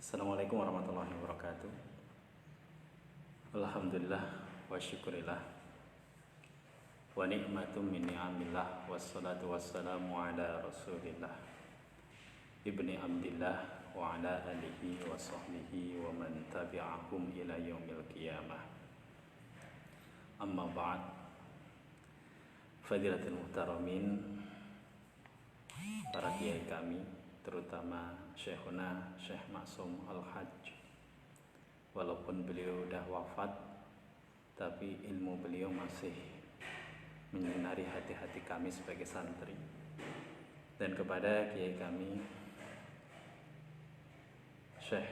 Assalamualaikum warahmatullahi wabarakatuh. Alhamdulillah wa syukurillah wa ni'matum min ni'amillah wassalatu wassalamu ala rasulillah ibni abdillah wa ala alihi wa sahbihi wa man tabi'ahum ila yaumil qiyamah. Amma ba'd. Fadilatul muhtaramin, para kiai kami, terutama Syekhuna Syekh Maksum Al-Hajj, walaupun beliau sudah wafat, tapi ilmu beliau masih menyinari hati-hati kami sebagai santri. Dan kepada kiai kami Syekh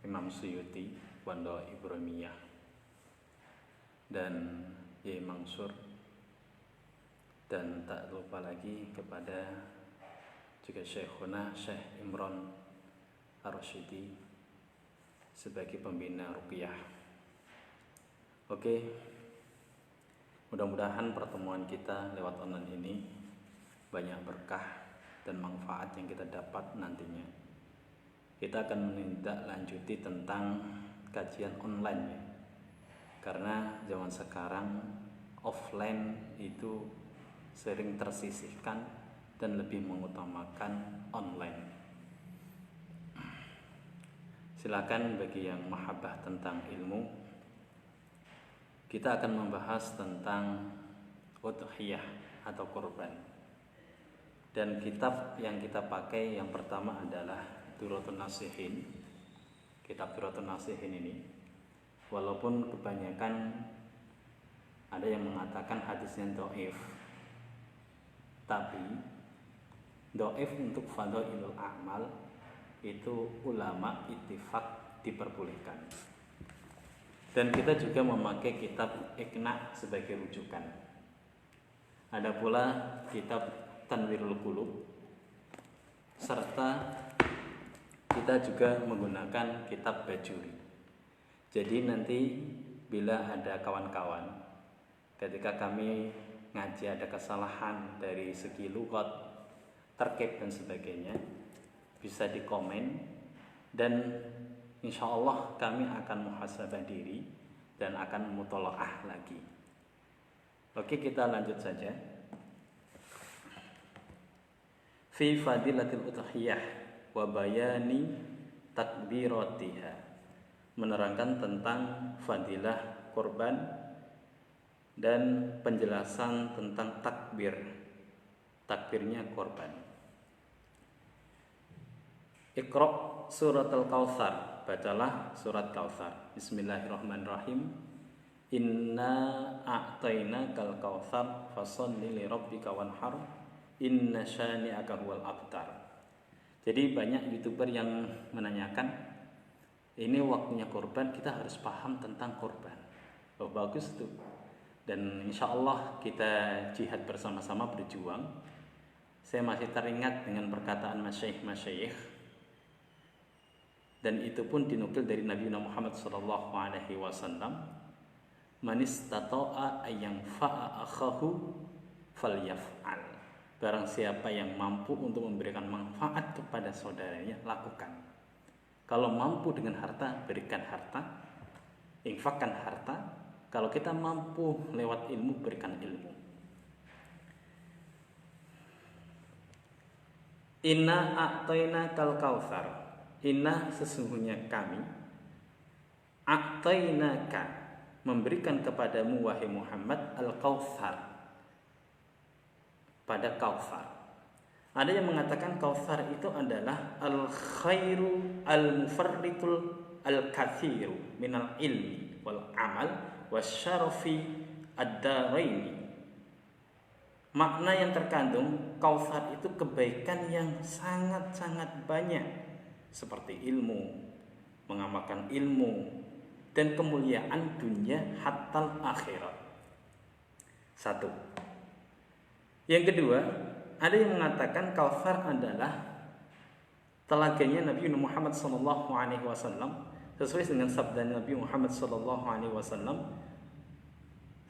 Imam Suyuti Pondok Ibrahimiyah dan Kiai Mansur, dan tak lupa lagi kepada juga Syekhuna Syekh Imron Ar-Rasyidi sebagai pembina Ruqyah. Oke, mudah-mudahan pertemuan kita lewat online ini banyak berkah dan manfaat yang kita dapat nantinya. Kita akan menindaklanjuti tentang kajian online ya. Karena zaman sekarang offline itu sering tersisihkan dan lebih mengutamakan online. Silakan bagi yang mahabbah tentang ilmu, kita akan membahas tentang udhiyah atau kurban. Dan kitab yang kita pakai yang pertama adalah Durratun Nasihin. Kitab Durratun Nasihin ini, walaupun kebanyakan ada yang mengatakan hadisnya dhaif, tapi dhaif untuk fadhailul a'mal itu ulama ittifaq diperbolehkan. Dan kita juga memakai kitab Iqna sebagai rujukan. Ada pula kitab Tanwirul Qulub, serta kita juga menggunakan kitab Bajuri. Jadi nanti bila ada kawan-kawan ketika kami ngaji ada kesalahan dari segi lughat, terkait dan sebagainya, bisa dikomen dan insya Allah kami akan muhasabah diri dan akan mutolaah lagi. Oke, kita lanjut saja. Fi fadilatil udhiyah wa bayani takbiratiha, menerangkan tentang fadilah kurban dan penjelasan tentang takbirnya korban. Iqra surat Al-Kautsar, bacalah surat Kautsar. Bismillahirrahmanirrahim. Inna a'tainakal kautsar fasholli li rabbika wanhar inna syani'aka huwal abtar. Jadi banyak YouTuber yang menanyakan, ini waktunya korban, kita harus paham tentang korban. Oh, bagus tuh. Dan insya Allah kita jihad bersama-sama berjuang. Saya masih teringat dengan perkataan masyayikh, dan itu pun dinukil dari Nabi Muhammad SAW. Man istata'a ayyanfa'a akhahu falyaf'al. Barang siapa yang mampu untuk memberikan manfaat kepada saudaranya, lakukan. Kalau mampu dengan harta, berikan harta, infakkan harta. Kalau kita mampu lewat ilmu, berikan ilmu. Inna a'tainakal kautsar. Inna sesungguhnya kami, a'tainaka memberikan kepadamu wahai Muhammad al-kautsar, pada kautsar. Ada yang mengatakan kautsar itu adalah al-khairu al-mufarritul al-kathiru minal ilmi wal amal wasyarafi ad-daraini. Makna yang terkandung kautsar itu kebaikan yang sangat-sangat banyak, seperti ilmu, mengamalkan ilmu, dan kemuliaan dunia hatta akhirat. Satu. Yang kedua, ada yang mengatakan kautsar adalah telaganya Nabi Muhammad SAW, sesuai dengan sabda Nabi Muhammad SAW,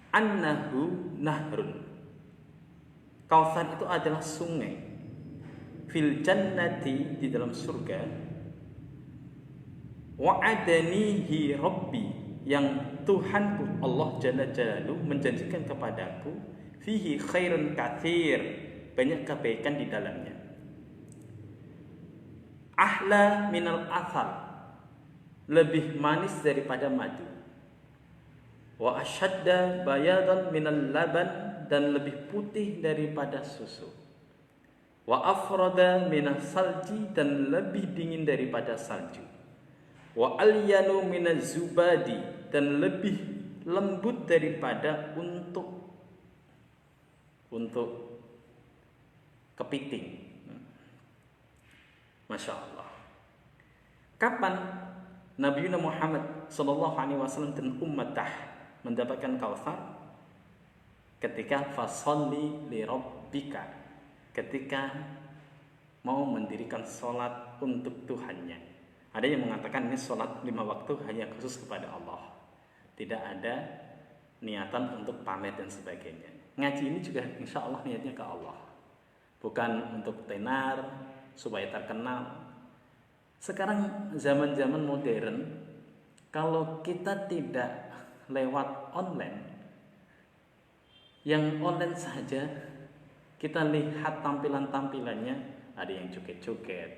annahu nahrun. Kautsar itu adalah sungai. fil jannati, di dalam surga, wa'adanihi rabbi, yang Tuhanku Allah Jalla Jalaluhu menjanjikan kepadaku, fihi khairun katsir, banyak kebaikan di dalamnya, ahla minal athal, lebih manis daripada madu, wa ashadda bayadan minal laban, dan lebih putih daripada susu, wa afrada minas salji, dan lebih dingin daripada salju, wa alyanu minaz zubadi, dan lebih lembut daripada untuk kepiting. Masya Allah. Kapan Nabi Muhammad sallallahu alaihi wasallam dan ummatah mendapatkan Kautsar? Ketika fasholli li rabbika, ketika mau mendirikan sholat untuk Tuhannya. Ada yang mengatakan ini sholat 5 waktu hanya khusus kepada Allah, tidak ada niatan untuk pamer dan sebagainya. Ngaji ini juga insya Allah niatnya ke Allah, bukan untuk tenar supaya terkenal. Sekarang zaman-zaman modern, kalau kita tidak lewat online, yang online saja kita lihat tampilannya, ada yang joget-joget,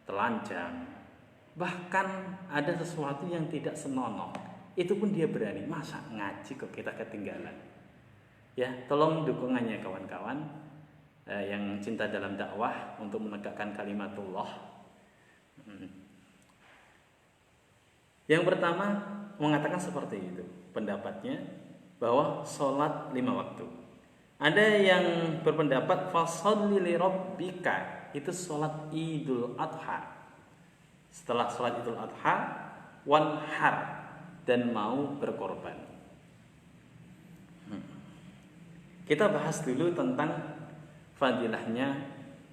telanjang, bahkan ada sesuatu yang tidak senonoh, itu pun dia berani. Masa ngaji kok kita ketinggalan? Ya, tolong dukungannya kawan-kawan yang cinta dalam dakwah untuk menegakkan kalimatullah. Yang pertama mengatakan seperti itu pendapatnya, bahwa sholat 5 waktu. Ada yang berpendapat fasholli li rabbika, itu sholat Idul Adha. Setelah sholat Idul Adha, wanhar, dan mau berkorban. Kita bahas dulu tentang fadilahnya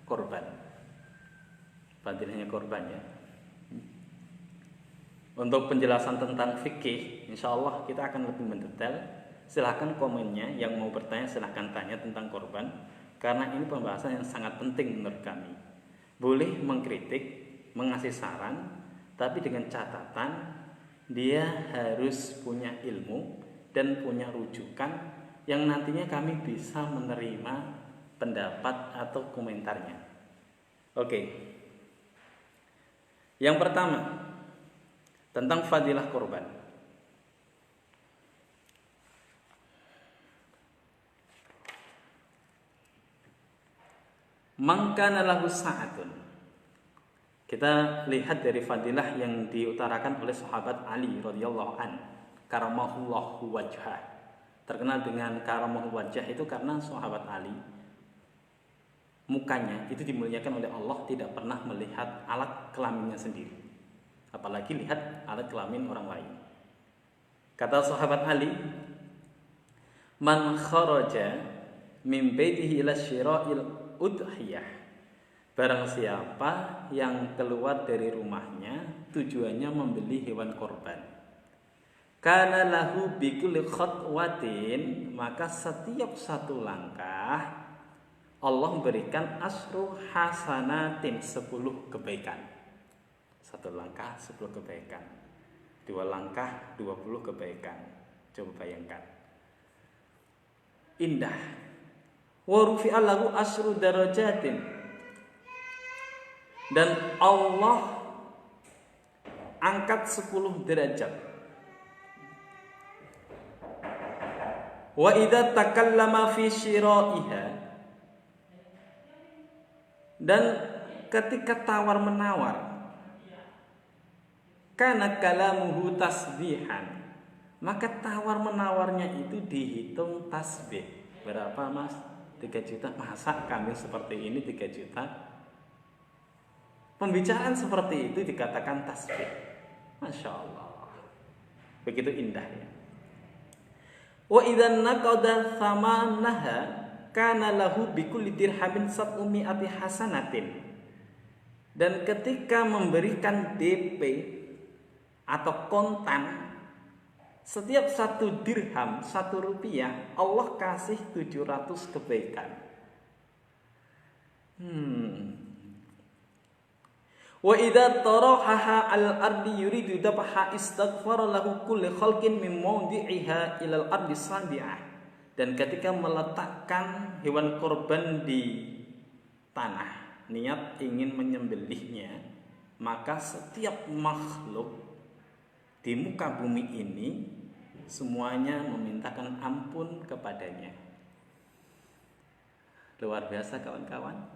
korban. Fadilahnya korban ya. Untuk penjelasan tentang fikih, insya Allah kita akan lebih mendetail. Silahkan komennya, yang mau bertanya silahkan tanya tentang korban, karena ini pembahasan yang sangat penting menurut kami. Boleh mengkritik, mengasih saran, tapi dengan catatan dia harus punya ilmu dan punya rujukan yang nantinya kami bisa menerima pendapat atau komentarnya. Oke. Yang pertama, tentang fadilah korban. Man kana lahu sa'atun. Kita lihat dari fadilah yang diutarakan oleh sahabat Ali radhiyallahu an, karamahullahu wajhah. Terkenal dengan karamahul wajah itu karena sahabat Ali mukanya itu dimuliakan oleh Allah, tidak pernah melihat alat kelaminnya sendiri, apalagi lihat alat kelamin orang lain. Kata sahabat Ali, man kharaja min baitihi ila syira'il udhiyah, barang siapa yang keluar dari rumahnya tujuannya membeli hewan korban, kana lahu bikulli khatwatin, maka setiap satu langkah Allah berikan asru hasanatin, 10 kebaikan. Satu langkah 10 kebaikan, 2 langkah 20 kebaikan. Coba bayangkan, indah. Wa rufi'a lahu asru darajatin, dan Allah angkat 10 derajat. Wa idza takallama fi syira'iha, dan ketika tawar menawar, kana kalamuhu tasbihan, maka tawar menawarnya itu dihitung tasbih. Berapa mas? 3 juta. Masa kambing seperti ini 3 juta? Pembicaraan seperti itu dikatakan tasbih. Masya Allah, begitu indahnya. Wa idzan naqada thamanaha kana lahu bikulli dirhamin 700 hasanatin, dan ketika memberikan DP atau kontan, setiap 1 dirham, 1 rupiah, Allah kasih 700 kebaikan. Wa idza tarahaha al-ardi yuridu dabha istaghfara lahu kulli khalqin min mawdi'iha ila al-ardi sabi'ah. Dan ketika meletakkan hewan korban di tanah, niat ingin menyembelihnya, maka setiap makhluk di muka bumi ini semuanya memintakan ampun kepadanya. Luar biasa kawan-kawan.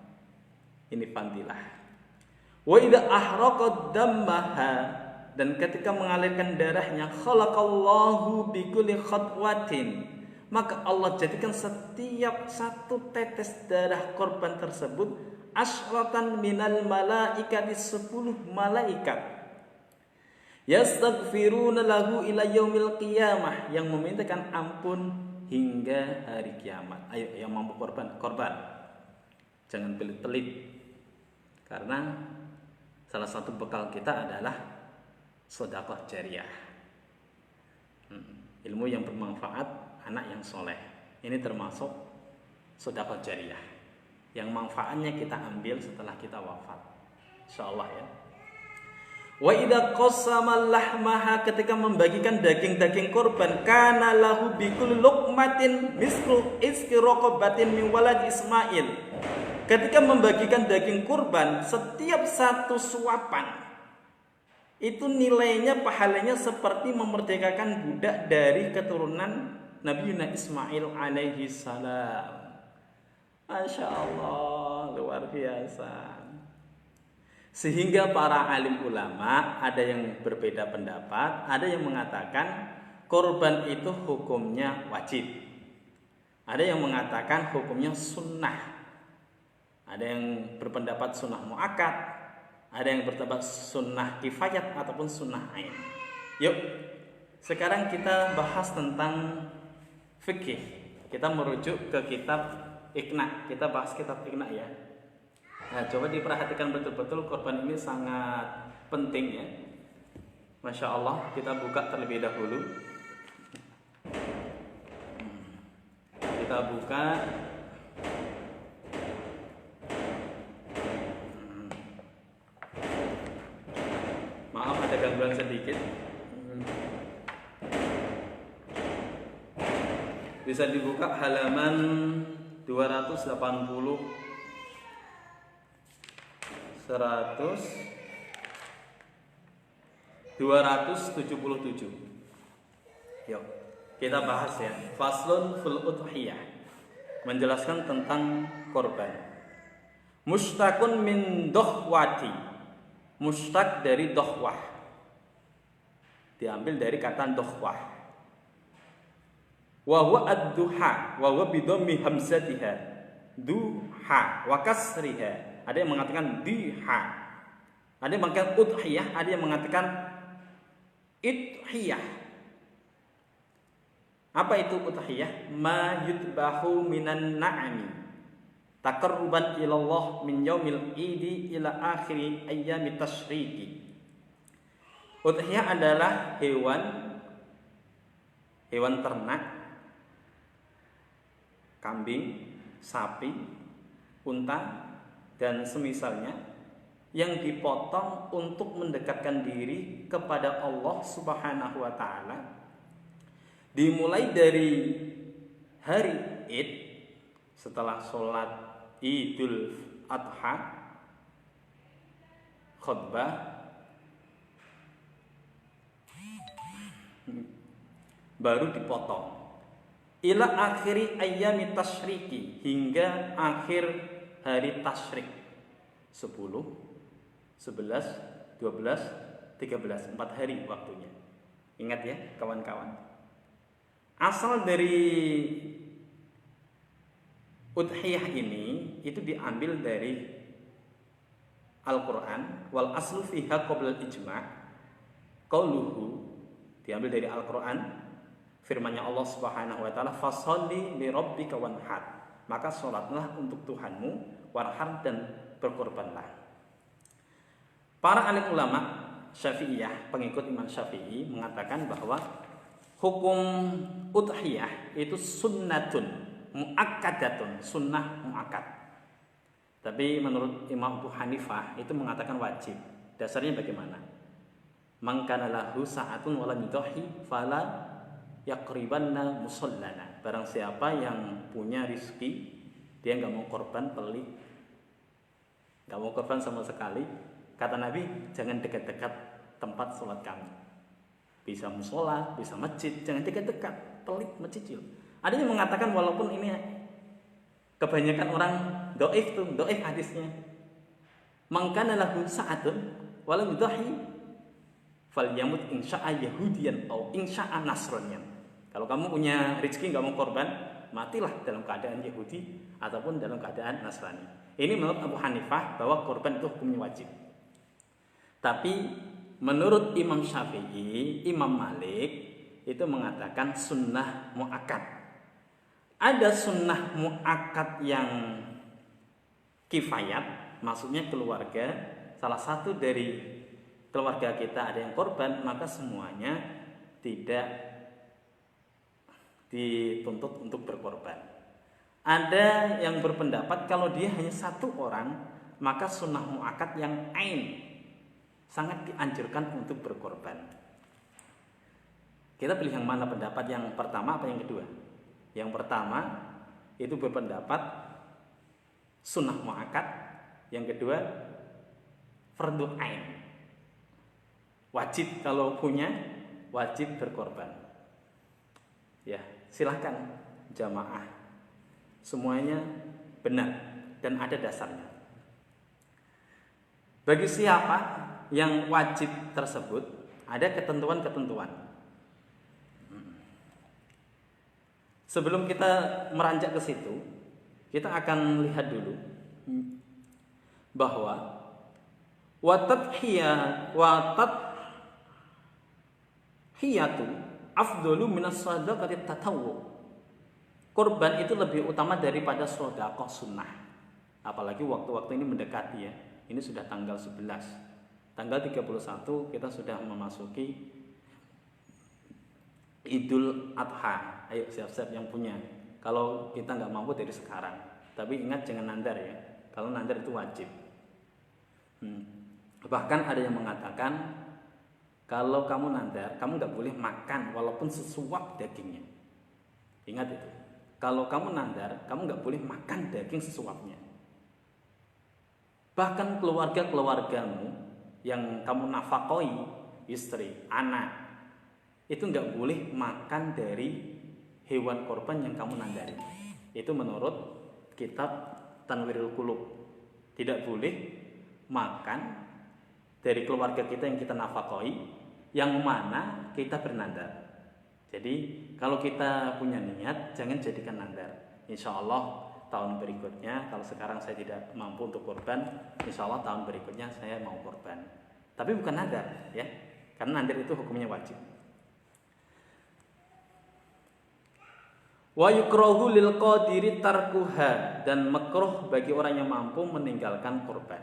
Ini fadilah. Wa idza ahraqad dammaha, dan ketika mengalirkan darahnya, khalaqallahu bikulli khatwatin, maka Allah jadikan setiap satu tetes darah korban tersebut asyratan minal malaikati, 10 malaikat, yastaghfiruna lahu ila yaumil qiyamah, yang memintakan ampun hingga hari kiamat. Ayo yang mampu korban, jangan pelit-pelit, karena salah satu bekal kita adalah sedekah jariah, ilmu yang bermanfaat, anak yang soleh. Ini termasuk sedekah jariah yang manfaatnya kita ambil setelah kita wafat, insyaallah ya. Wa idza qassama lahmaha, ketika membagikan daging-daging korban, kana lahu bikul luqmatin mislu iski raqabatin min walad Ismail. Ketika membagikan daging kurban, setiap satu suapan itu nilainya, pahalanya seperti memerdekakan budak dari keturunan Nabi Ismail alaihi salam. Masya Allah, luar biasa. Sehingga para alim ulama ada yang berbeda pendapat, ada yang mengatakan korban itu hukumnya wajib, ada yang mengatakan hukumnya sunnah. Ada yang berpendapat sunnah muakkad, ada yang berpendapat sunnah kifayat ataupun sunnah ain. Yuk, sekarang kita bahas tentang fikih. Kita merujuk ke kitab Iqna. Kita bahas kitab Iqna ya. Nah, coba diperhatikan betul-betul, korban ini sangat penting ya. Masya Allah, kita buka terlebih dahulu. Kita buka. Maaf ada gangguan sedikit. Bisa dibuka halaman 280 277. Yuk, kita bahas ya. Faslun fil udhiyah, menjelaskan tentang korban. Mushtaqun min dohwati, mustaq dari dohwah, diambil dari kata dohwah. Wa huwa ad-duha wa huwa bidhammi hamzatiha, duha wa kasriha. Ada yang mengatakan diha, ada yang mengatakan udhiyah, ada yang mengatakan idhiyah. Apa itu udhiyah? Ma yutbahu minan na'ami taqarruban ilallah min yaumil idi ila akhiri ayyami tasyriki. Udhiyah adalah hewan ternak, kambing, sapi, unta dan semisalnya, yang dipotong untuk mendekatkan diri kepada Allah Subhanahu wa taala, dimulai dari hari Id, setelah sholat Idul Adha, khutbah, baru dipotong. Ila akhiri ayyami tasyriki, hingga akhir hari tasyrik, 10, 11, 12, 13, 4 hari waktunya. Ingat ya kawan-kawan, asal dari udhiyah ini itu diambil dari Al-Quran. Wal aslu fiha qabla al-ijma' qauluhu, diambil dari Al-Quran, firman-Nya Allah Subhanahu wa taala, fasholli li rabbika wanhar, maka sholatlah untuk Tuhanmu, wanhar, dan berkorbanlah. Para alim ulama Syafi'iyah, pengikut Imam Syafi'i, mengatakan bahwa hukum udhiyah itu sunnatun muakkadatun, sunnah muakkad. Tapi menurut Imam Abu Hanifah itu mengatakan wajib. Dasarnya bagaimana? Man kana lahu sa'atun wa lam yudhi fala yaqribanna musallana. Barang siapa yang punya rizki, dia nggak mau korban pelit, nggak mau korban sama sekali. Kata Nabi, jangan dekat-dekat tempat sholat kami. Bisa musola, bisa masjid, jangan dekat-dekat, pelit, mencicil. Ada yang mengatakan walaupun ini kebanyakan orang doif hadisnya. Man kana lahu sa'atun wa lam yudhi falyamut insya'a yahudiyan atau insya'a nasraniyan. Kalau kamu punya rezeki nggak mau korban, matilah dalam keadaan Yahudi ataupun dalam keadaan Nasrani. Ini menurut Abu Hanifah bahwa korban itu hukumnya wajib. Tapi menurut Imam Syafi'i, Imam Malik itu mengatakan sunnah mu'akkad. Ada sunnah mu'akkad yang kifayat, maksudnya keluarga, salah satu dari keluarga kita ada yang korban, maka semuanya tidak dituntut untuk berkorban. Ada yang berpendapat kalau dia hanya satu orang, maka sunnah mu'akkad yang ain sangat dianjurkan untuk berkorban. Kita pilih yang mana, pendapat yang pertama apa yang kedua? Yang pertama itu berpendapat sunnah mu'akkad, yang kedua fardhu ain. Wajib, kalau punya wajib berkorban. Ya, silahkan jamaah. Semuanya benar dan ada dasarnya. Bagi siapa yang wajib tersebut, ada ketentuan-ketentuan. Sebelum kita meranjak ke situ, kita akan lihat dulu bahwa hiyatu afdalu minas shadaqati tatawwu. Kurban itu lebih utama daripada sedekah sunnah. Apalagi waktu-waktu ini mendekati ya. Ini sudah tanggal 11. Tanggal 31 kita sudah memasuki Idul Adha. Ayo siap-siap yang punya. Kalau kita nggak mampu dari sekarang. Tapi ingat jangan nandar ya. Kalau nandar itu wajib. Bahkan ada yang mengatakan kalau kamu nandar, kamu nggak boleh makan walaupun sesuap dagingnya. Ingat itu. Kalau kamu nandar, kamu nggak boleh makan daging sesuapnya. Bahkan keluarga-keluargamu yang kamu nafakoi, istri, anak, itu nggak boleh makan dari hewan korban yang kamu nandari. Itu menurut kitab Tanwirul Qulub. Tidak boleh makan dari keluarga kita yang kita nafakoi, yang mana kita bernandar. Jadi kalau kita punya niat, jangan jadikan nandar. Insya Allah tahun berikutnya, kalau sekarang saya tidak mampu untuk korban, insya Allah tahun berikutnya saya mau korban. Tapi bukan nandar ya, karena nandar itu hukumnya wajib. Wa yukrahu lil qadiri tarkuha, dan makruh bagi orang yang mampu meninggalkan korban.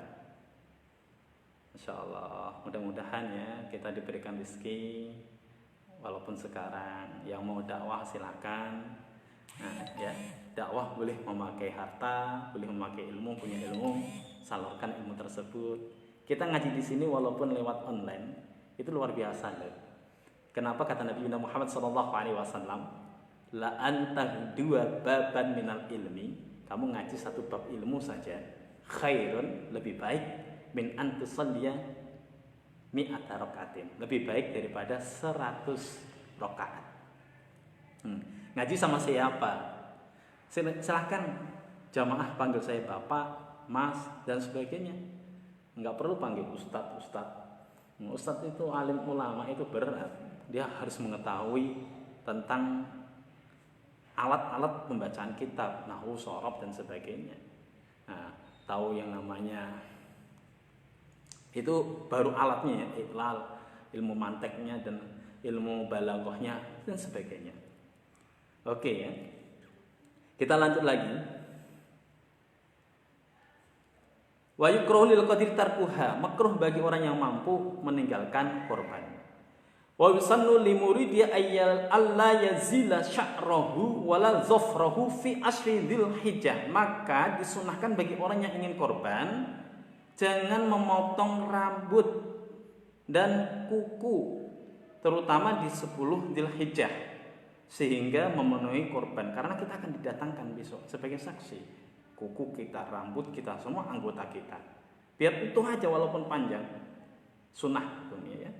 Insyaallah, mudah-mudahan ya kita diberikan rezeki walaupun sekarang. Yang mau dakwah silakan. Nah, ya, dakwah boleh memakai harta, boleh memakai ilmu, punya ilmu, salurkan ilmu tersebut. Kita ngaji di sini walaupun lewat online, itu luar biasa loh. Kenapa kata Nabi Muhammad SAW, la antah dua baban minal ilmi, kamu ngaji satu bab ilmu saja, khairun, lebih baik, min antusalliya mi'ata rakaatin, lebih baik daripada 100 rakaat. Ngaji sama siapa? Silahkan jamaah panggil saya bapak, mas, dan sebagainya. Enggak perlu panggil ustadz. Ustadz itu alim ulama, itu berat. Dia harus mengetahui tentang alat-alat pembacaan kitab, nahwu, shorof, dan sebagainya. Nah, tahu yang namanya itu baru alatnya ya, iklal, ilmu manteknya dan ilmu balaghahnya dan sebagainya. Oke ya. Kita lanjut lagi. Wa yukrahu lil qadir tarkuha, makruh bagi orang yang mampu meninggalkan korban. Wa yusannu limuridi ayyal alla yazila sya'rahu wala dhafrahu fi ashri dzulhijjah. Maka disunahkan bagi orang yang ingin korban jangan memotong rambut dan kuku terutama di 10 Dzulhijjah sehingga memenuhi korban, karena kita akan didatangkan besok sebagai saksi. Kuku kita, rambut kita, semua anggota kita biar utuh aja walaupun panjang. Sunnah hukumnya ya.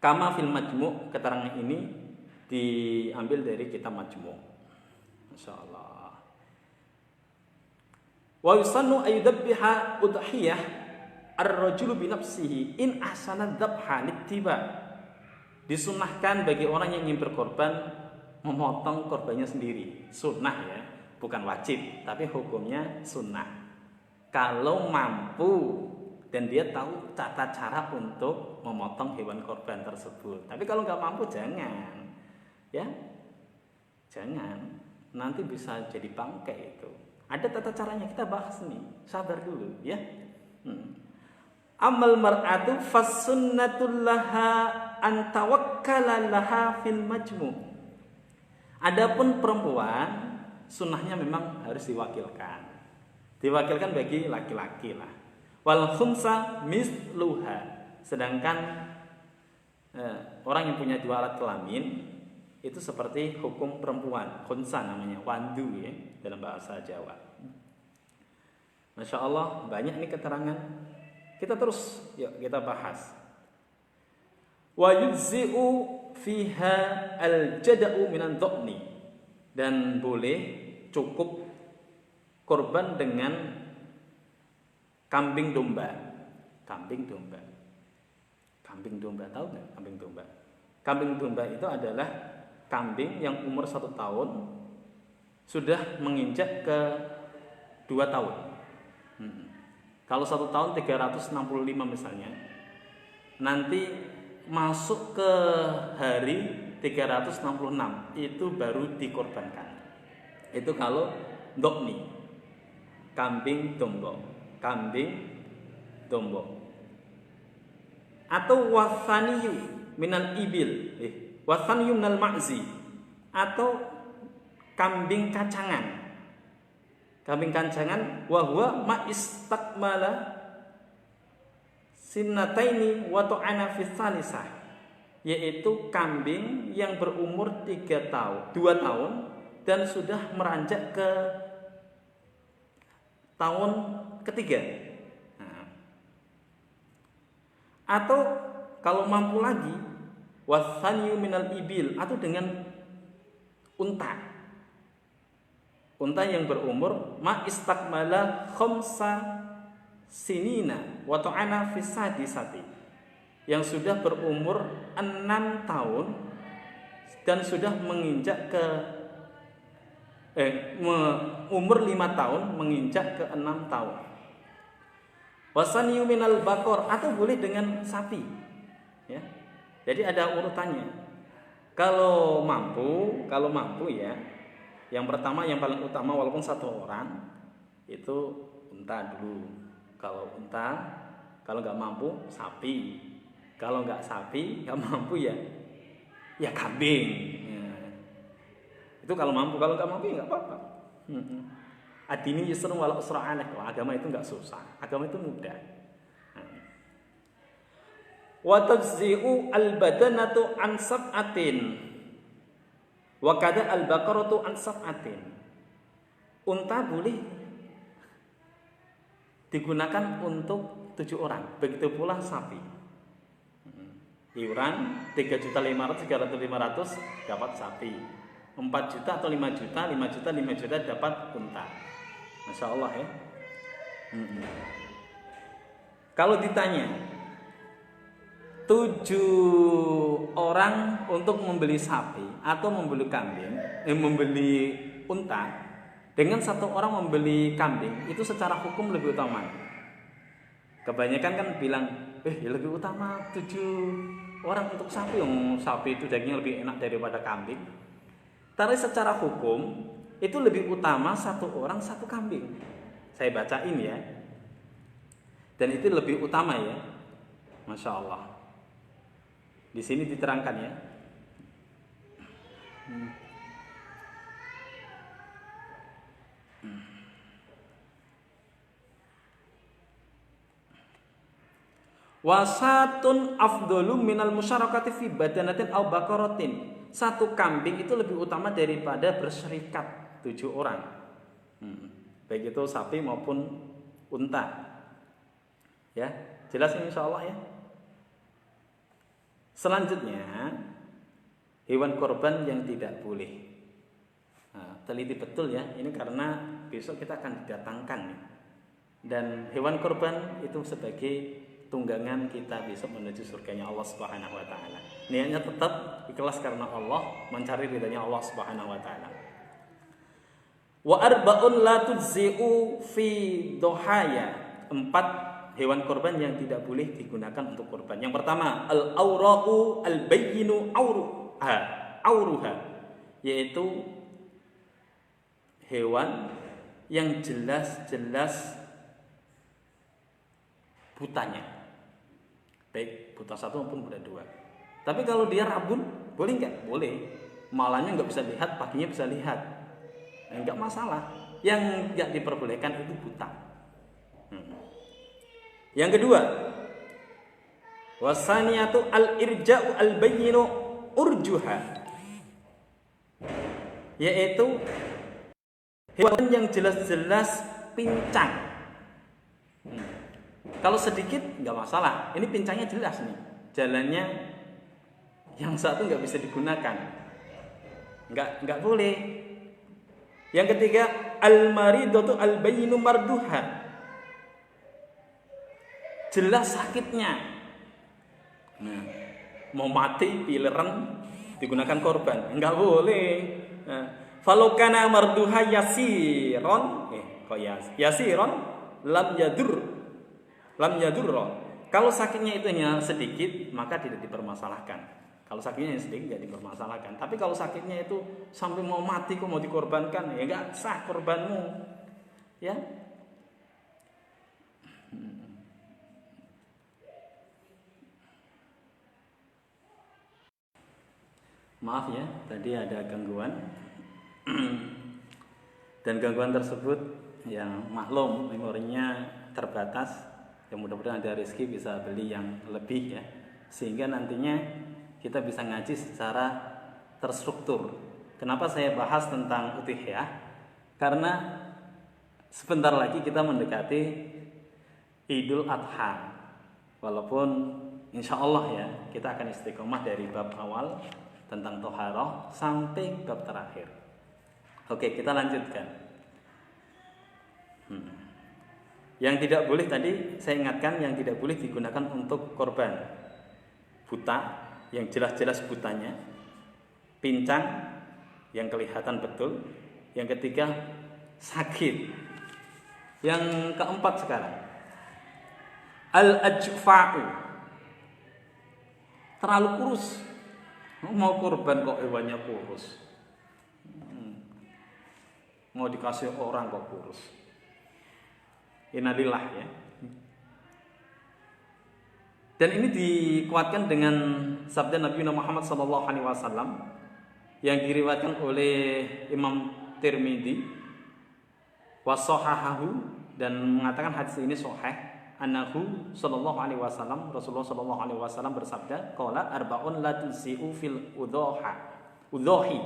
Kama fil Majmu', keterangan ini diambil dari kitab Majmu'. Masyaallah. Wa yusannu ayyudabbiha udhiyah ar-rajulu bi nafsihi in ahsana dzabha littiba. Disunahkan bagi orang yang ingin berkorban memotong korbannya sendiri. Sunnah ya, bukan wajib, tapi hukumnya sunnah. Kalau mampu dan dia tahu tata cara untuk memotong hewan korban tersebut. Tapi kalau nggak mampu jangan, ya, jangan. Nanti bisa jadi bangkai itu. Ada tata caranya, kita bahas nih. Sabar dulu, ya. Amal mar'atu fasunnatul laha an tawakkala laha fil majmu'. Adapun perempuan, sunnahnya memang harus diwakilkan. Diwakilkan bagi laki-laki lah. Wal khunsa misluha. Sedangkan orang yang punya 2 alat kelamin itu seperti hukum perempuan. Khunsa namanya, wandu ya dalam bahasa Jawa. Masya Allah, banyak nih keterangan. Kita terus, yuk kita bahas. Wa yujzi'u fiha al-jada'u minan dha'ni. Dan boleh cukup korban dengan kambing domba. Kambing domba. Kambing domba, tahu nggak kambing domba? Kambing domba itu adalah kambing yang umur 1 tahun sudah menginjak ke 2 tahun. Kalau 1 tahun 365 misalnya, nanti masuk ke hari 366 itu baru dikorbankan. Itu kalau dokni, kambing domba. Kambing domba. Atau wasaniyu minal ibil, wasaniyu minal ma'zi, atau kambing kacangan. Kambing kacangan wahwa ma'istakmala sinnataini wa ta'ana fi tsalisah, yaitu kambing yang berumur 2 tahun dan sudah meranjak ke tahun ketiga. Atau kalau mampu lagi wasaniyu minal ibil, atau dengan unta. Unta yang berumur ma istakmala khamsa sinina wa ta'ana fi sadisati, yang sudah berumur 6 tahun dan sudah menginjak ke umur 5 tahun menginjak ke 6 tahun. Wasaniyu minal bakor, atau boleh dengan sapi. Ya. Jadi ada urutannya. Kalau mampu ya. Yang pertama, yang paling utama walaupun 1 orang itu unta dulu. Kalau unta, kalau nggak mampu sapi. Kalau nggak sapi, nggak mampu ya kambing. Ya. Itu kalau mampu. Kalau nggak mampu ya nggak apa-apa. Ad-dini yusrun wala usra 'alaik. Agama itu enggak susah. Agama itu mudah. Wa tajzi'u al-badanatu an sab'atin. Wa kada al-baqaratu an sab'atin. Unta boleh digunakan untuk 7 orang. Begitu pula sapi. Iuran 3.500.000, 300.500 dapat sapi. 4 juta atau 5 juta, 5 juta, 5 juta dapat unta. Masya Allah ya. Kalau ditanya 7 orang untuk membeli sapi atau membeli kambing, membeli unta, dengan 1 orang membeli kambing, itu secara hukum lebih utama. Kebanyakan kan bilang, ya lebih utama 7 orang untuk sapi. Sapi itu dagingnya lebih enak daripada kambing. Tapi secara hukum itu lebih utama 1 orang 1 kambing. Saya bacain ya. Dan itu lebih utama ya. Masya Allah. Di sini diterangkan ya. Wasatun afdolu minal musyarakati fi badanatin aw baqaratin. Satu kambing itu lebih utama daripada berserikat 7 orang. Baik itu sapi maupun unta. Ya, jelas insyaallah ya. Selanjutnya hewan korban yang tidak boleh. Nah, teliti betul ya, ini karena besok kita akan didatangkan. Dan hewan korban itu sebagai tunggangan kita besok menuju surganya Allah Subhanahu wa taala. Niatnya tetap ikhlas karena Allah, mencari ridhanya Allah Subhanahu wa taala. Wa arba'un la tujzi'u fi dohaya. 4 hewan korban yang tidak boleh digunakan untuk korban. Yang pertama, al-awra'u al-bayyinu auruha, yaitu hewan yang jelas-jelas butanya. Baik buta 1 maupun buta 2. Tapi kalau dia rabun, boleh nggak? Boleh. Malamnya nggak bisa lihat, paginya bisa lihat. Nggak masalah. Yang nggak diperbolehkan itu buta. Yang kedua, wasaniyatu al-irja'u al-bayyinu urjuha, yaitu hewan yang jelas-jelas pincang. Kalau sedikit nggak masalah. Ini pincangnya jelas nih. Jalannya yang satu nggak bisa digunakan. Nggak boleh. Yang ketiga, al-maridatu al-bayyinu marduha. Jelas sakitnya. Nah, mau mati pileran digunakan korban. Nggak boleh. Falau kana marduha yasiron, yasiron lam yadur. Kalau sakitnya itu hanya sedikit, maka tidak dipermasalahkan. Kalau sakitnya yang sedikit tidak dipermasalahkan. Tapi kalau sakitnya itu sampai mau mati kok mau dikorbankan, ya nggak sah korbanmu. Ya. Maaf ya, tadi ada gangguan. Dan gangguan tersebut yang maklum memorinya terbatas. Ya mudah-mudahan ada rezeki bisa beli yang lebih ya, sehingga nantinya kita bisa ngaji secara terstruktur. Kenapa saya bahas tentang udhiyah? Karena sebentar lagi kita mendekati Idul Adha. Walaupun insya Allah ya kita akan istiqomah dari bab awal tentang toharoh sampai bab terakhir. Oke, kita lanjutkan. Yang tidak boleh tadi saya ingatkan, yang tidak boleh digunakan untuk korban buta, yang jelas-jelas butanya, pincang yang kelihatan betul, yang ketiga sakit, yang keempat sekarang al-ajfa'u, terlalu kurus. Mau korban kok hewannya kurus, mau dikasih orang kok kurus. Innalillah ya. Dan ini dikuatkan dengan sabda Nabi Muhammad SAW yang diriwayatkan oleh Imam Tirmidzi wasohahahu, dan mengatakan hadis ini sahih. Annahu sallallahu alaihi wasallam, Rasulullah sallallahu alaihi wasallam bersabda, qala arba'un la tusi'u fil udhohi.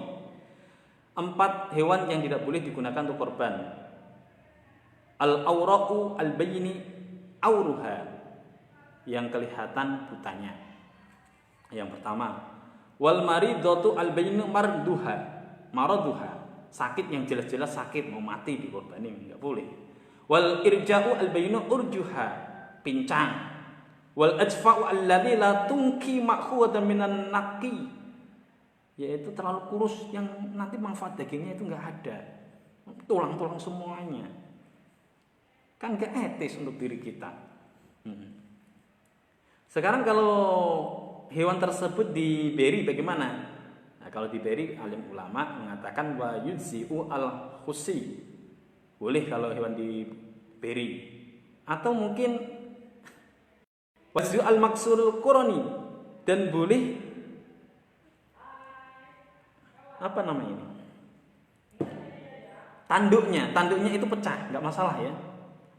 4 hewan yang tidak boleh digunakan untuk korban. Al-awra'u al-bayni auruha, yang kelihatan butanya. Yang pertama, wal maridatu al-bayni maraduha, sakit yang jelas-jelas sakit, mau mati dikorbanin, enggak boleh. Wal irja'u al-bayni urjuha, pincang. Wal ajfa'u alladzi la tunki ma'khudatan minan naqi, yaitu terlalu kurus yang nanti manfaat dagingnya itu enggak ada. Tulang-tulang semuanya. Kan gak etis untuk diri kita. Sekarang kalau hewan tersebut diberi bagaimana? Nah, kalau diberi, alim ulama mengatakan wa yujzi'u al-khusi. Boleh kalau hewan diberi. Atau mungkin wajzu al-maksurul qurani, Dan boleh apa namanya ini? Tanduknya itu pecah, nggak masalah ya.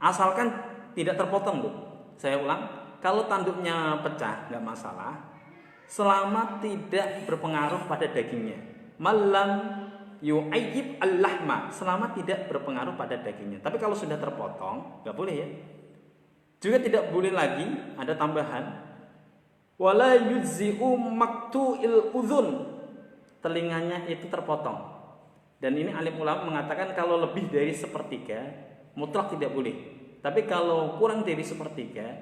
Asalkan tidak terpotong loh. Saya ulang, kalau tanduknya pecah nggak masalah, selama tidak berpengaruh pada dagingnya. Malam yu'ayyib al-lahma, selama tidak berpengaruh pada dagingnya. Tapi kalau sudah terpotong, nggak boleh ya. Juga tidak boleh lagi ada tambahan. Wala yujzi'u maktu'il udhun, telinganya itu terpotong. Dan ini alim ulama mengatakan kalau lebih dari sepertiga mutlak tidak boleh. Tapi kalau kurang dari sepertiga,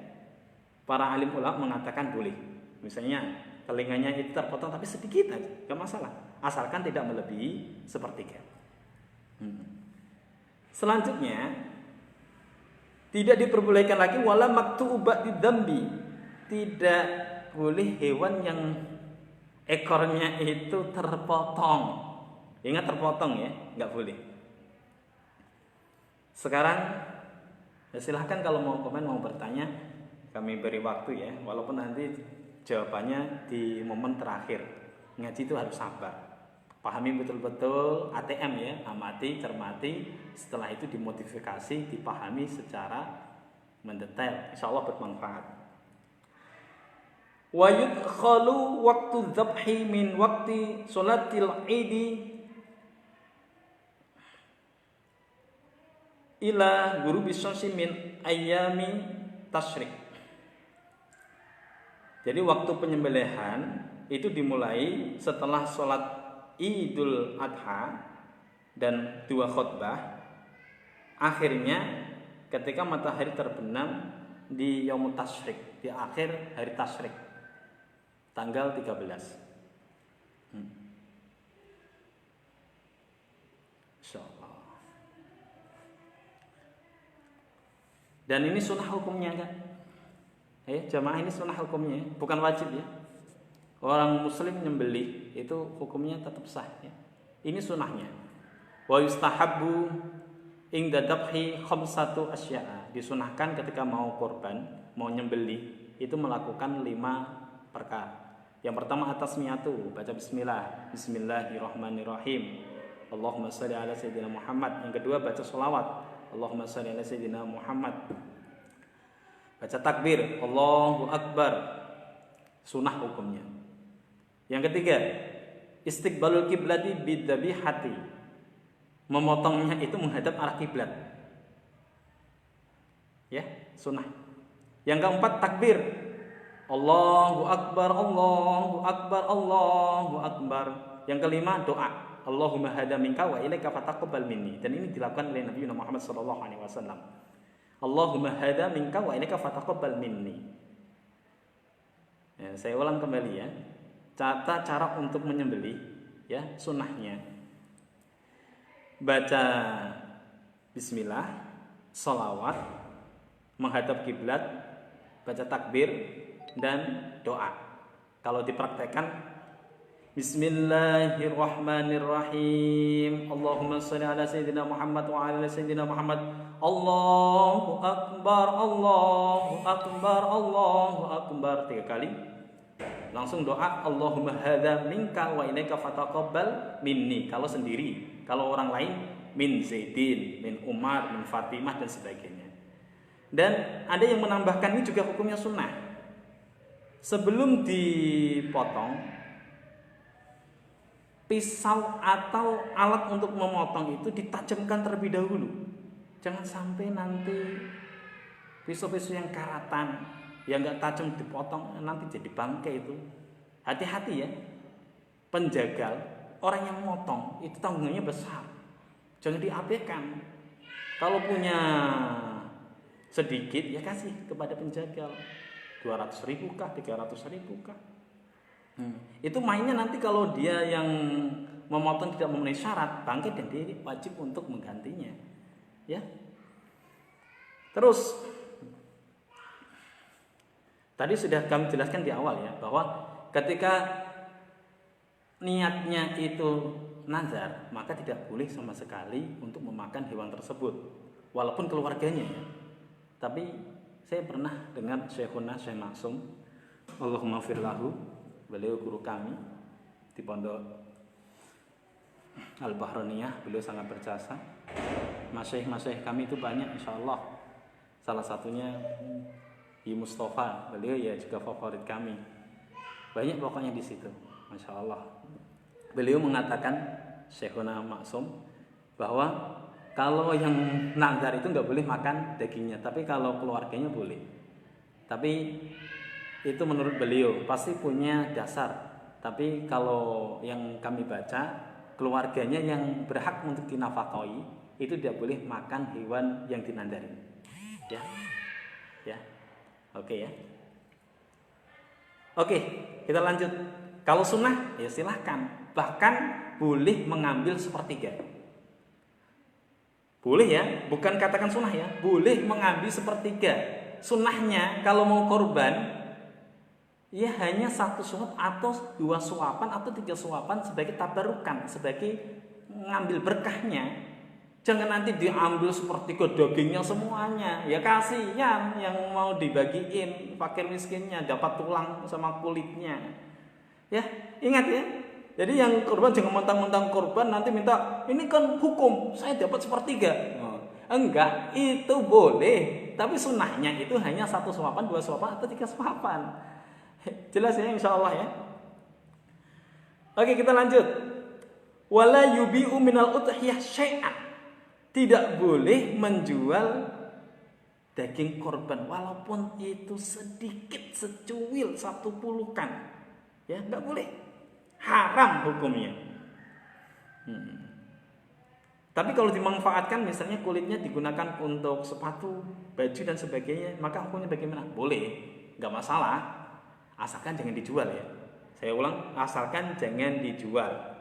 para alim ulama mengatakan boleh. Misalnya telinganya itu terpotong tapi sedikit aja, gak masalah, asalkan tidak melebihi sepertiga. Selanjutnya, tidak diperbolehkan lagi wala maktu'u ba'didambi, tidak boleh hewan yang ekornya itu terpotong. Ingat terpotong ya, nggak boleh. Sekarang ya silahkan kalau mau komen, mau bertanya, kami beri waktu ya. Walaupun nanti jawabannya di momen terakhir. Ngaji itu harus sabar. Pahami betul-betul ATM ya, amati, cermati. Setelah itu dimodifikasi, dipahami secara mendetail. Insya Allah bermanfaat. Wa yudkhalu waktu dzabhi min waktu sholatil idi ila ghurubi syamsi min ayyami tasyrik. Jadi waktu penyembelihan itu dimulai setelah sholat Idul Adha dan 2 khutbah. Akhirnya ketika matahari terbenam di Yaumut Tasyrik, di akhir hari Tasyrik, tanggal 13. Insyaallah. Dan ini sunnah hukumnya kan? Jamaah ini sunnah hukumnya, bukan wajib ya. Orang muslim nyembelih itu hukumnya tetap sah ya. Ini sunnahnya. Wa yustahabbu inda dzabhi khamsatu asya'a. Disunahkan ketika mau korban, mau nyembelih itu melakukan 5 perkara. Yang pertama at-tasmiyatu, baca bismillah, bismillahirrahmanirrahim. Allahumma shalli ala sayyidina Muhammad. Yang kedua baca sholawat, Allahumma shalli ala sayyidina Muhammad. Baca takbir, Allahu akbar. Sunnah hukumnya. Yang ketiga, istiqbalul kiblati bidzabihati. Memotongnya itu menghadap arah kiblat. Ya, sunnah. Yang keempat takbir. Allahu akbar, Allahu akbar, Allahu akbar. Yang kelima doa. Allahumma hada minka wa ilaika fataqabbal minni. Dan ini dilakukan oleh Nabi Muhammad sallallahu alaihi wasallam. Allahumma hada minka wa ilaika fataqabbal minni. Ya, saya ulang kembali ya. Cara untuk menyembelih ya, sunnahnya baca bismillah, sholawat, menghadap kiblat, baca takbir dan doa. Kalau dipraktekkan bismillahirrahmanirrahim. Allahumma shalli ala sayyidina Muhammad wa ala sayyidina Muhammad. Allahu akbar, Allahu akbar, Allahu akbar 3 kali. Langsung doa Allahumma hadza minka wa ilaika fataqabbal minni. Kalau sendiri, kalau orang lain min Zaidin, min Umar, min Fatimah dan sebagainya. Dan ada yang menambahkan ini juga hukumnya sunnah. Sebelum dipotong, pisau atau alat untuk memotong itu ditajamkan terlebih dahulu. Jangan sampai nanti pisau-pisau yang karatan, yang nggak tajam dipotong nanti jadi bangkai itu. Hati-hati ya, penjagal, orang yang motong itu tanggungnya besar. Jangan diabaikan. Kalau punya sedikit ya kasih kepada penjagal. 200.000 kah, 300.000 kah? Itu mainnya nanti kalau dia yang memotong tidak memenuhi syarat, bangkai dan dia wajib untuk menggantinya. Ya. Terus tadi sudah kami jelaskan di awal ya, bahwa ketika niatnya itu nazar, maka tidak boleh sama sekali untuk memakan hewan tersebut, walaupun keluarganya ya. Tapi saya pernah dengar Syekhuna Syekh Maksum, Allahumma firlahu, beliau guru kami di Pondok Al-Bahroniyah, beliau sangat berjasa. Masyaikh kami itu banyak insyaallah. Salah satunya Yi Mustafa, beliau ya juga favorit kami. Banyak pokoknya di situ, masya Allah. Beliau mengatakan Syekhuna Maksum bahwa kalau yang nazar itu nggak boleh makan dagingnya, tapi kalau keluarganya boleh. Tapi itu menurut beliau pasti punya dasar. Tapi kalau yang kami baca, keluarganya yang berhak untuk dinafkahi itu tidak boleh makan hewan yang dinandarin. Ya. Oke ya. Oke, kita lanjut. Kalau sunnah ya silahkan. Bahkan boleh mengambil sepertiga. Boleh ya, bukan katakan sunnah ya. Boleh mengambil sepertiga. Sunnahnya kalau mau korban ya hanya 1 suap atau 2 suapan atau 3 suapan sebagai tabarukan, sebagai mengambil berkahnya. Jangan nanti diambil seperti dagingnya semuanya. Ya kasihan yang mau dibagiin fakir miskinnya dapat tulang sama kulitnya. Ya, ingat ya. Jadi yang korban jangan mentang-mentang korban nanti minta, ini kan hukum, saya dapat sepertiga. Enggak, itu boleh. Tapi sunnahnya itu hanya 1 suapan, 2 suapan atau 3 suapan. Jelas ya insyaallah ya. Oke, kita lanjut. Wala yubi'u minal udhiyah syai'an. Tidak boleh menjual daging korban walaupun itu sedikit, secuil, 1 pulukan. Ya, enggak boleh. Haram hukumnya. Tapi kalau dimanfaatkan misalnya kulitnya digunakan untuk sepatu, baju dan sebagainya, maka hukumnya bagaimana? Boleh, enggak masalah. Asalkan jangan dijual ya. Saya ulang, asalkan jangan dijual.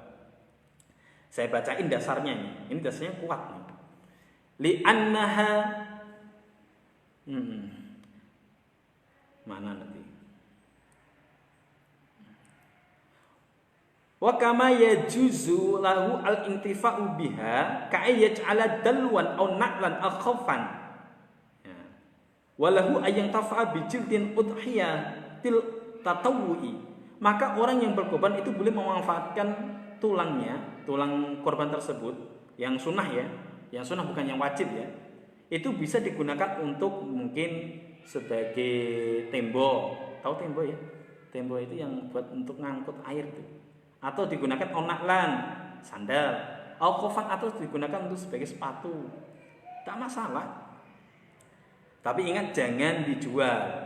Saya bacain dasarnya nih. Ini dasarnya kuat nih. Li'annaha mana nanti? Wa kama yajuzu lahu al-intifa'u biha ka'a yaj'ala dalwan aw na'lan aw khawfan. Ya. Walahu ayang tafa'a bi jildin udhiyatil tatawwu'i. Maka orang yang berkorban itu boleh memanfaatkan tulangnya, tulang korban tersebut yang sunnah ya. Yang sunnah bukan yang wajib ya. Itu bisa digunakan untuk mungkin sebagai tembok. Tahu tembok ya? Tembok itu yang buat untuk ngangkut air tuh. Atau digunakan onaklan, sandal, alkofan, atau digunakan untuk sebagai sepatu. Tak masalah. Tapi ingat jangan dijual.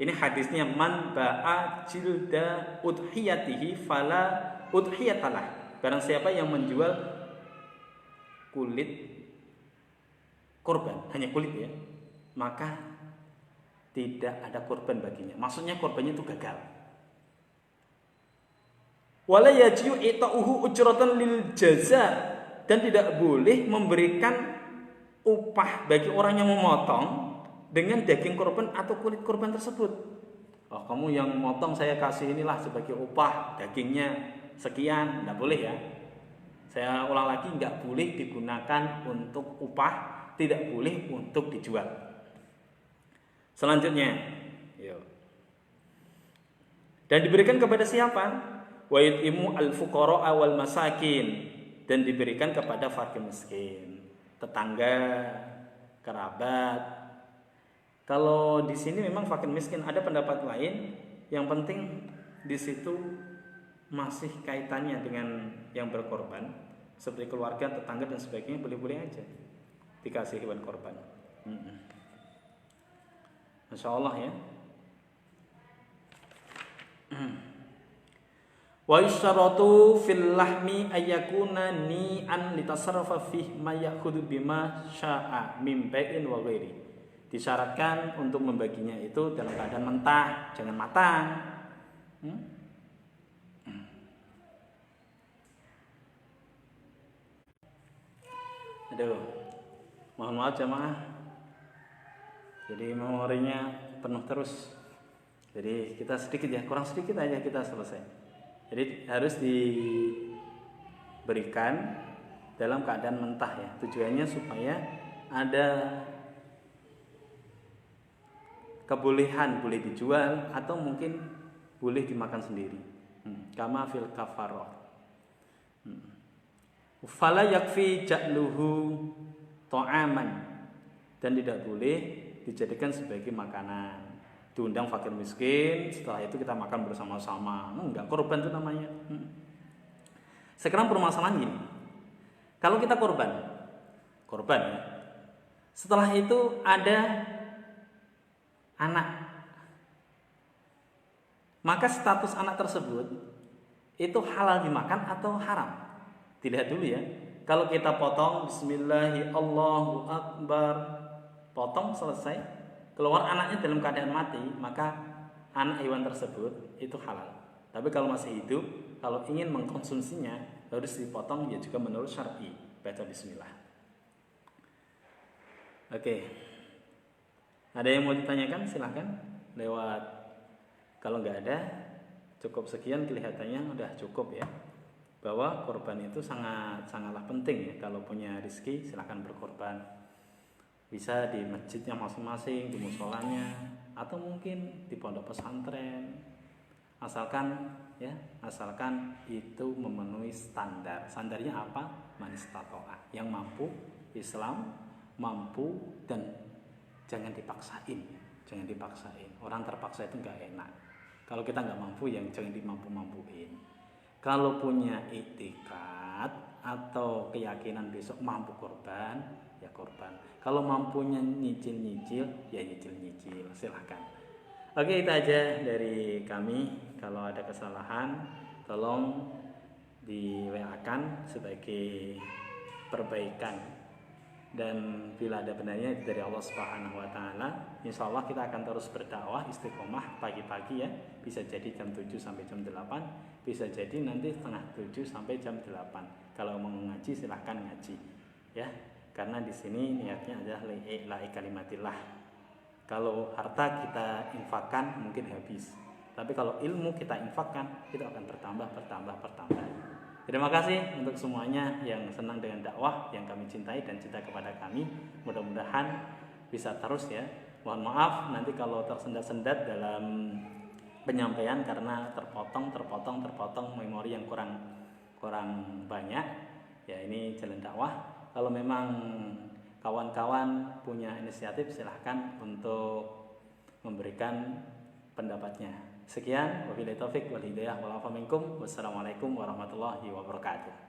Ini hadisnya man ba'a jilda udhiyatihi fala udhiyatalah. Barang siapa yang menjual kulit korban, hanya kulit ya, maka tidak ada korban baginya. Maksudnya korbannya itu gagal. Wala yajiu ita'uhu ujratan lil jaza, dan tidak boleh memberikan upah bagi orang yang memotong dengan daging korban atau kulit korban tersebut. Oh, kamu yang memotong saya kasih inilah sebagai upah dagingnya sekian, tidak boleh ya. Saya ulang lagi, nggak boleh digunakan untuk upah, tidak boleh untuk dijual. Selanjutnya, dan diberikan kepada siapa? Wa yut'imu al-fuqara wal masakin, dan diberikan kepada fakir miskin, tetangga, kerabat. Kalau di sini memang fakir miskin, ada pendapat lain. Yang penting di situ masih kaitannya dengan yang berkorban, seperti keluarga, tetangga dan sebagainya, boleh-boleh aja dikasih hewan korban. Masya Allah ya. Wa yusharatu fil lahmi ayyakuna ni'an litasarrafa fih ma ya'khudhu bima sya'a min bai'in wa ghairi. Disyaratkan untuk membaginya itu dalam keadaan mentah, jangan matang. Aduh, mohon maaf jemaah. Jadi memorinya penuh terus. Jadi kita sedikit ya, kurang sedikit aja kita selesai. Jadi harus diberikan dalam keadaan mentah ya. Tujuannya supaya ada kebolehan, boleh dijual atau mungkin boleh dimakan sendiri. Kama fil kafarah. Fala yakfi ja'luhu ta'aman, dan tidak boleh dijadikan sebagai makanan. Diundang fakir miskin, setelah itu kita makan bersama-sama. Enggak, korban itu namanya. Sekarang permasalahan gini. Kalau kita korban ya. Setelah itu ada anak. Maka status anak tersebut itu halal dimakan atau haram? Dilihat dulu ya. Kalau kita potong bismillahi Allahu akbar, potong selesai, keluar anaknya dalam keadaan mati, maka anak hewan tersebut itu halal. Tapi kalau masih hidup, kalau ingin mengkonsumsinya harus dipotong ya juga menurut syar'i. Baca bismillah. Oke. Ada yang mau ditanyakan? Silahkan lewat. Kalau nggak ada, cukup sekian, kelihatannya udah cukup ya. Bahwa korban itu sangatlah penting ya. Kalau punya rezeki silahkan berkorban. Bisa di masjidnya masing-masing, di musholanya, atau mungkin di pondok pesantren. Asalkan itu memenuhi standar. Standarnya apa? Man istata'a, yang mampu, Islam mampu, dan jangan dipaksain. Orang terpaksa itu nggak enak. Kalau kita nggak mampu, yang jangan dimampu-mampuin. Kalau punya iktikad atau keyakinan besok mampu korban, ya korban. Kalau mampunya nyicil-nyicil, ya nyicil-nyicil. Silahkan. Oke, itu aja dari kami. Kalau ada kesalahan, tolong di WA-kan sebagai perbaikan. Dan bila ada benarnya dari Allah Subhanahu wa taala, insyaallah kita akan terus berdakwah istiqomah pagi-pagi ya. Bisa jadi jam 7 sampai jam 8, bisa jadi nanti setengah 7 sampai jam 8. Kalau mau ngaji silahkan ngaji ya. Karena di sini niatnya adalah li'i'la'i kalimatillah. Kalau harta kita infakkan mungkin habis. Tapi kalau ilmu kita infakkan, itu akan bertambah. Terima kasih untuk semuanya yang senang dengan dakwah, yang kami cintai dan cinta kepada kami. Mudah-mudahan bisa terus ya. Mohon maaf nanti kalau tersendat-sendat dalam penyampaian karena terpotong memori yang kurang banyak. Ya, ini jalan dakwah. Kalau memang kawan-kawan punya inisiatif, silahkan untuk memberikan pendapatnya. Sekian, wabillahi taufik wal hidayah wal afa minkum. Wassalamualaikum warahmatullahi wabarakatuh.